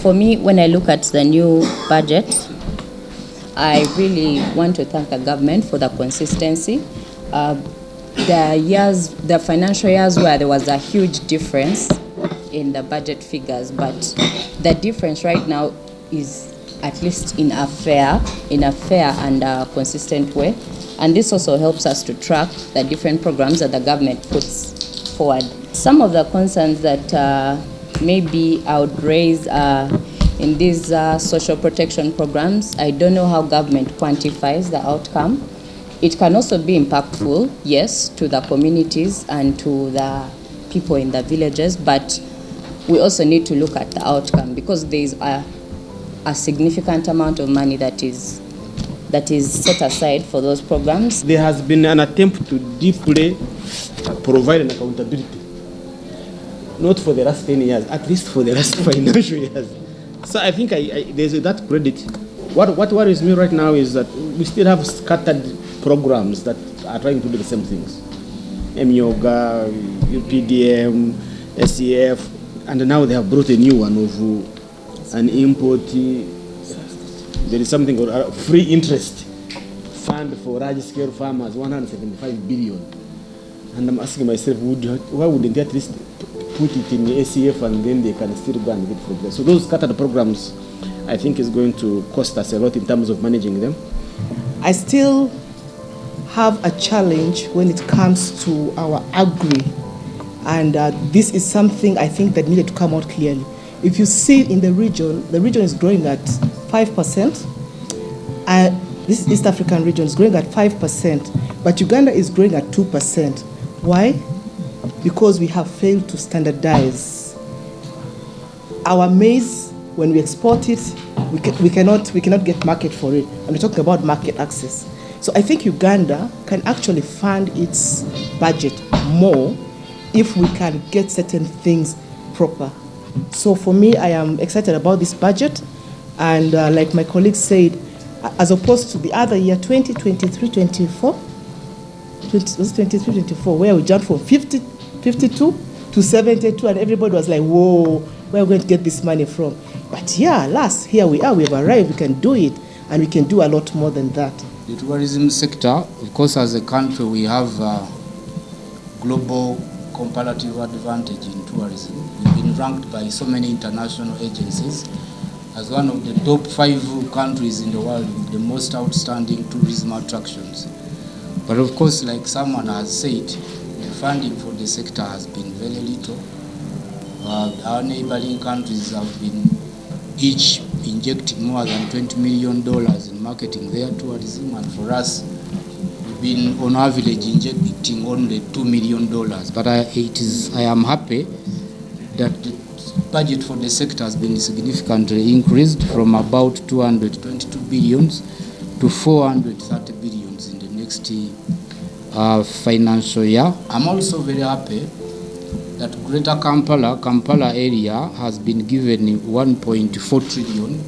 For me, when I look at the new budget, I really want to thank the government for the consistency. The financial years where there was a huge difference in the budget figures, but the difference right now is at least in a fair and consistent way. And this also helps us to track the different programs that the government puts forward. Some of the concerns that maybe I would raise in these social protection programs, I don't know how government quantifies the outcome. It can also be impactful, yes, to the communities and to the people in the villages, but we also need to look at the outcome, because there is a significant amount of money that is set aside for those programs. There has been an attempt to deeply provide an accountability, not for the last 10 years, at least for the last financial years. So I think there's that credit. What worries me right now is that we still have scattered programs that are trying to do the same things. MYOGA, UPDM, SEF, and now they have brought a new one of an import. There is something called free interest fund for large-scale farmers, 175 billion. And I'm asking myself, why wouldn't they at least put it in the SEF and then they can still go and get from there? So those scattered programs, I think, is going to cost us a lot in terms of managing them. I still have a challenge when it comes to our agri, and this is something I think that needed to come out clearly. If you see in the region is growing at 5%. This East African region is growing at 5%, but Uganda is growing at 2%. Why? Because we have failed to standardize. Our maize, when we export it, we cannot get market for it. And we're talking about market access. So I think Uganda can actually fund its budget more if we can get certain things proper. So for me, I am excited about this budget. And like my colleague said, as opposed to the other year, 2023-24, where we jumped from 52 to 72, and everybody was like, whoa, where are we going to get this money from? But yeah, here we are, we have arrived, we can do it, and we can do a lot more than that. The tourism sector, of course, as a country, we have global comparative advantage in tourism. We've been ranked by so many international agencies as one of the top 5 countries in the world with the most outstanding tourism attractions. But of course, like someone has said, the funding for the sector has been very little. Our neighboring countries have been each injecting more than $20 million in marketing their tourism, and for us, we've been on average injecting only $2 million. But I am happy that the budget for the sector has been significantly increased from about 222 billions to 430 billions in the next financial year. I'm also very happy that Greater Kampala area has been given 1.4 trillion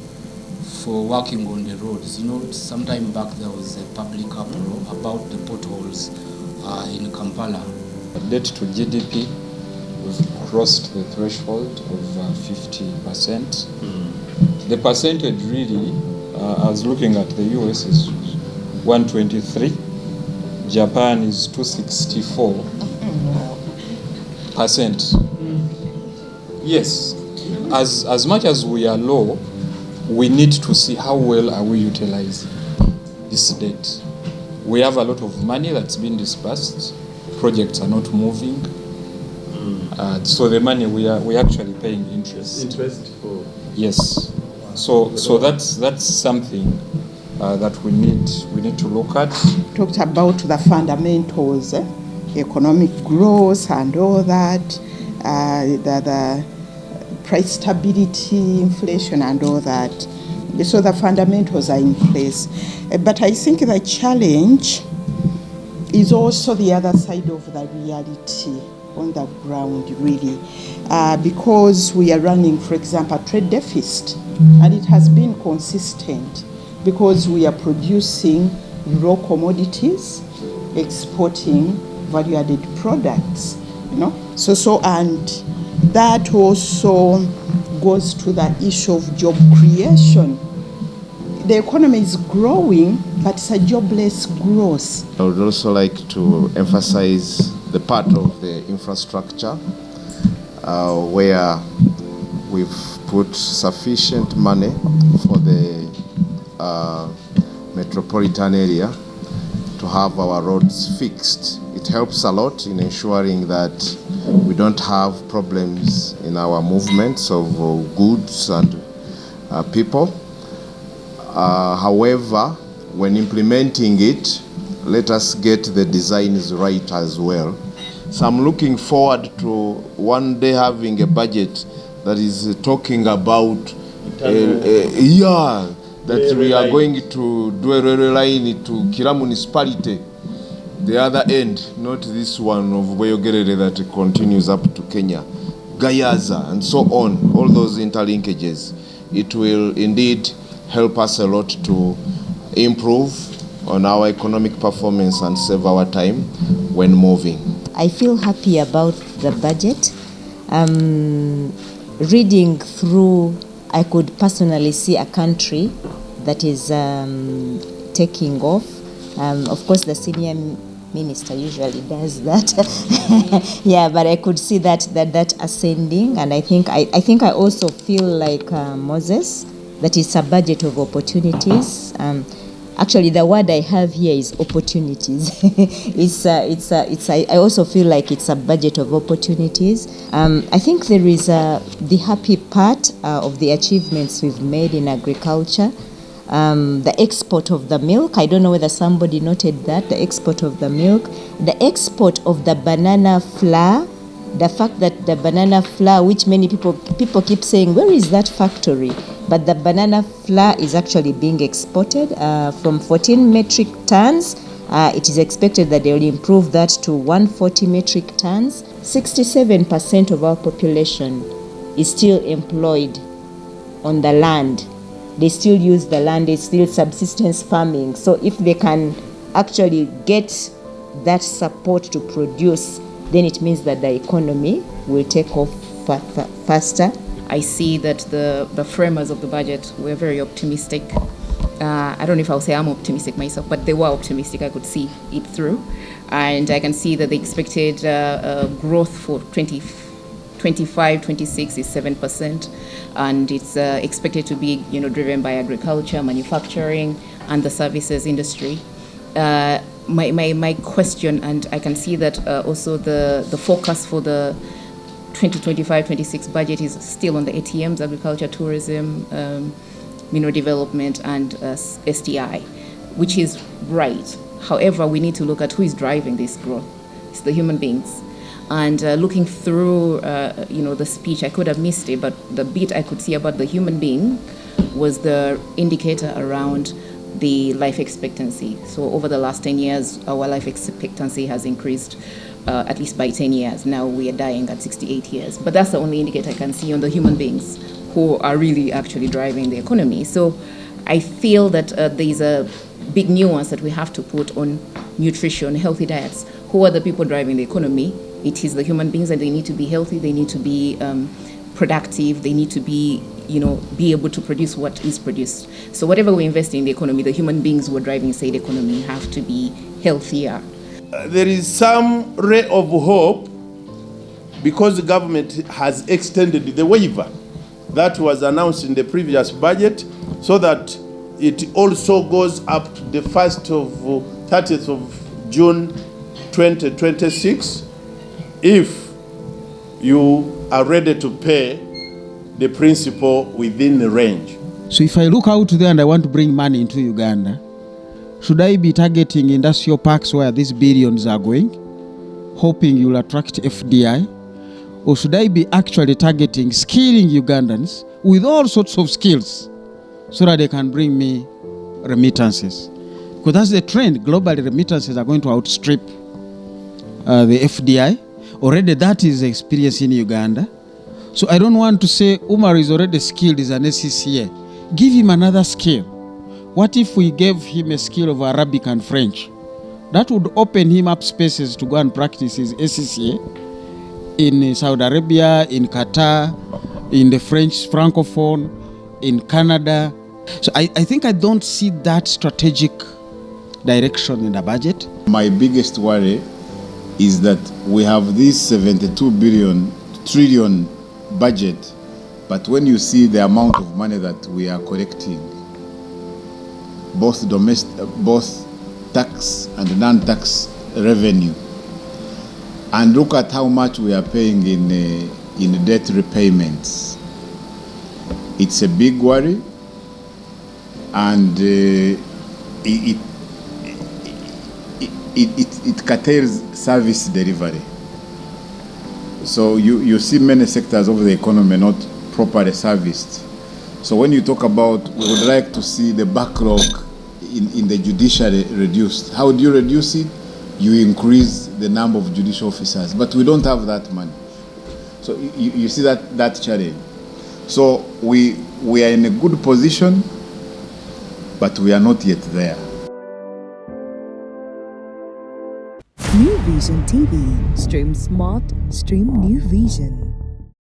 for working on the roads. You know, sometime back there was a public uproar about the potholes in Kampala. Debt to GDP, we've crossed the threshold of 50%. The percentage really, I was looking at the US, is 123. Japan is 264%. Yes, as much as we are low, we need to see how well are we utilizing this debt. We have a lot of money that's been disbursed. Projects are not moving. So the money we are actually paying interest. Interest for? Yes. So that's something that we need to look at. Talked about the fundamentals, economic growth and all that, the price stability, inflation and all that. So the fundamentals are in place. But I think the challenge is also the other side of the reality on the ground, really, because we are running, for example, a trade deficit, and it has been consistent because we are producing raw commodities, exporting value-added products, you know. So and that also goes to the issue of job creation. The economy is growing, but it's a jobless growth. I would also like to emphasize the part of the infrastructure where we've put sufficient money for the metropolitan area to have our roads fixed. It helps a lot in ensuring that we don't have problems in our movements of goods and people. However, when implementing it, let us get the designs right as well. So I'm looking forward to one day having a budget that is talking about that we are going to do a railway line to Kila municipality, the other end, not this one of Boyogerere that continues up to Kenya, Gayaza, and so on, all those interlinkages. It will indeed help us a lot to improve on our economic performance and save our time when moving. I feel happy about the budget. Reading through, I could personally see a country that is taking off. Of course, the senior minister usually does that. Yeah, but I could see that ascending, and I think I also feel like Moses, that is a budget of opportunities. Actually, the word I have here is opportunities. I also feel like it's a budget of opportunities. I think there is the happy part of the achievements we've made in agriculture. The export of the milk, I don't know whether somebody noted that, the export of the milk, the export of the banana flour, the fact that the banana flour, which many people keep saying, where is that factory? But the banana flour is actually being exported from 14 metric tons. It is expected that they will improve that to 140 metric tons. 67% of our population is still employed on the land. They still use the land, it's still subsistence farming. So if they can actually get that support to produce, then it means that the economy will take off faster. I see that the framers of the budget were very optimistic. I don't know if I'll say I'm optimistic myself, but they were optimistic. I could see it through. And I can see that the expected growth for 25-26 is 7%. And it's expected to be driven by agriculture, manufacturing, and the services industry. My question, and I can see that also the forecast for the 2025-26 budget is still on the ATMs, agriculture, tourism, mineral development, and STI, which is right. However, we need to look at who is driving this growth. It's the human beings. And looking through, the speech, I could have missed it, but the bit I could see about the human being was the indicator around the life expectancy. So over the last 10 years, our life expectancy has increased at least by 10 years. Now we are dying at 68 years. But that's the only indicator I can see on the human beings who are really actually driving the economy. So I feel that there's a big nuance that we have to put on nutrition, healthy diets. Who are the people driving the economy? It is the human beings, and they need to be healthy, they need to be productive, they need to be able to produce what is produced. So whatever we invest in the economy, the human beings who are driving, say, the economy have to be healthier. There is some ray of hope because the government has extended the waiver that was announced in the previous budget, so that it also goes up to the 30th of June 2026 if you are ready to pay the principal within the range. So if I look out there and I want to bring money into Uganda, should I be targeting industrial parks where these billions are going, hoping you'll attract FDI? Or should I be actually targeting skilling Ugandans with all sorts of skills so that they can bring me remittances? Because that's the trend. Globally, remittances are going to outstrip the FDI. Already that is the experience in Uganda. So I don't want to say Umar is already skilled, is an SCCA. Give him another skill. What if we gave him a skill of Arabic and French? That would open him up spaces to go and practice his SCCA in Saudi Arabia, in Qatar, in the French Francophone, in Canada. So I think I don't see that strategic direction in the budget. My biggest worry is that we have this 72 trillion budget, but when you see the amount of money that we are collecting, both tax and non-tax revenue, and look at how much we are paying in debt repayments, it's a big worry, and it curtails service delivery. So you see many sectors of the economy not properly serviced. So when you talk about, we would like to see the backlog in the judiciary reduced. How do you reduce it? You increase the number of judicial officers, but we don't have that money. So you see that challenge. So we are in a good position, but we are not yet there. New Vision TV. Stream smart, stream New Vision.